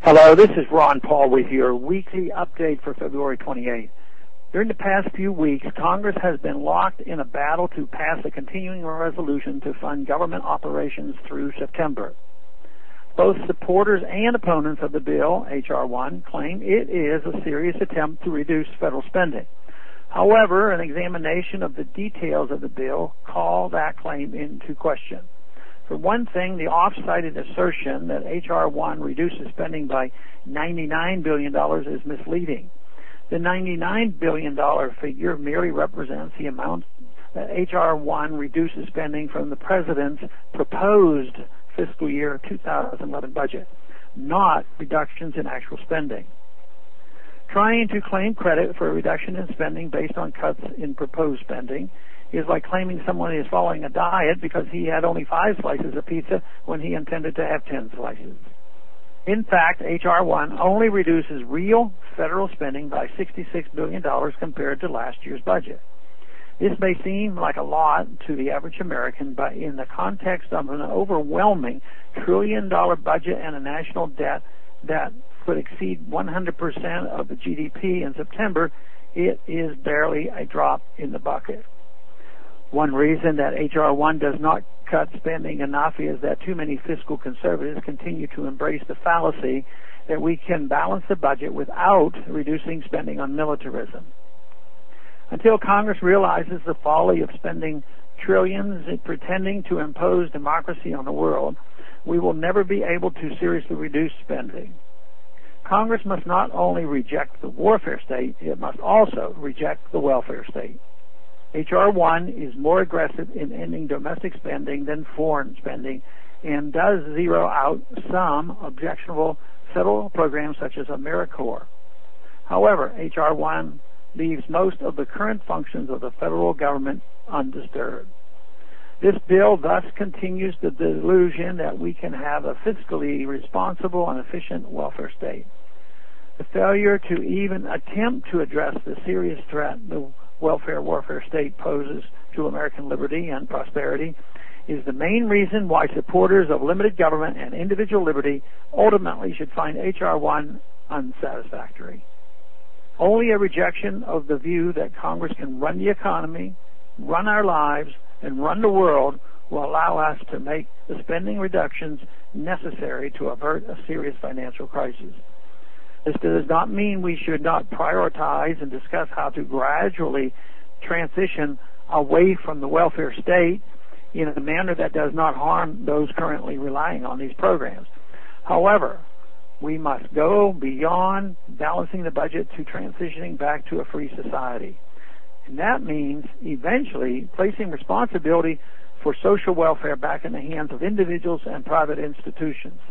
Hello, this is Ron Paul with your weekly update for February 28th. During the past few weeks, Congress has been locked in a battle to pass a continuing resolution to fund government operations through September. Both supporters and opponents of the bill, H.R. 1, claim it is a serious attempt to reduce federal spending. However, an examination of the details of the bill call that claim into question. For one thing, the oft-cited assertion that H.R. 1 reduces spending by $99 billion is misleading. The $99 billion figure merely represents the amount that H.R. 1 reduces spending from the President's proposed fiscal year 2011 budget, not reductions in actual spending. Trying to claim credit for a reduction in spending based on cuts in proposed spending is like claiming someone is following a diet because he had only 5 slices of pizza when he intended to have 10 slices. In fact, H.R. 1 only reduces real federal spending by $66 billion compared to last year's budget. This may seem like a lot to the average American, but in the context of an overwhelming trillion-dollar budget and a national debt that could exceed 100% of the GDP in September, it is barely a drop in the bucket. One reason that H.R. 1 does not cut spending enough is that too many fiscal conservatives continue to embrace the fallacy that we can balance the budget without reducing spending on militarism. Until Congress realizes the folly of spending trillions in pretending to impose democracy on the world, we will never be able to seriously reduce spending. Congress must not only reject the warfare state, it must also reject the welfare state. H.R. 1 is more aggressive in ending domestic spending than foreign spending and does zero out some objectionable federal programs such as AmeriCorps. However, H.R. 1 leaves most of the current functions of the federal government undisturbed. This bill thus continues the delusion that we can have a fiscally responsible and efficient welfare state. The failure to even attempt to address the serious threat the welfare-warfare state poses to American liberty and prosperity is the main reason why supporters of limited government and individual liberty ultimately should find H.R. 1 unsatisfactory. Only a rejection of the view that Congress can run the economy, run our lives, and run the world will allow us to make the spending reductions necessary to avert a serious financial crisis. This does not mean we should not prioritize and discuss how to gradually transition away from the welfare state in a manner that does not harm those currently relying on these programs. However, we must go beyond balancing the budget to transitioning back to a free society. And that means eventually placing responsibility for social welfare back in the hands of individuals and private institutions.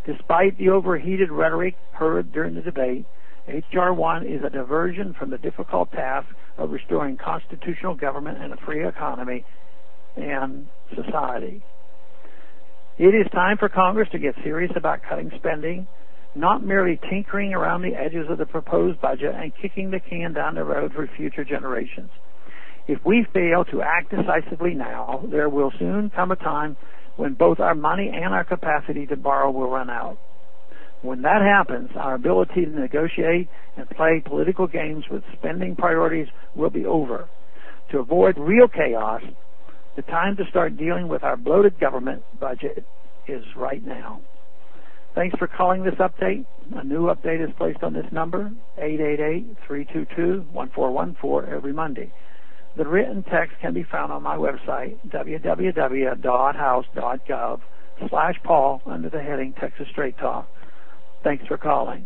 Despite the overheated rhetoric heard during the debate, H.R. 1 is a diversion from the difficult task of restoring constitutional government and a free economy and society. It is time for Congress to get serious about cutting spending, not merely tinkering around the edges of the proposed budget and kicking the can down the road for future generations. If we fail to act decisively now, there will soon come a time when both our money and our capacity to borrow will run out. When that happens, our ability to negotiate and play political games with spending priorities will be over. To avoid real chaos, the time to start dealing with our bloated government budget is right now. Thanks for calling this update. A new update is placed on this number, 888-322-1414, every Monday. The written text can be found on my website, www.house.gov/Paul, under the heading Texas Straight Talk. Thanks for calling.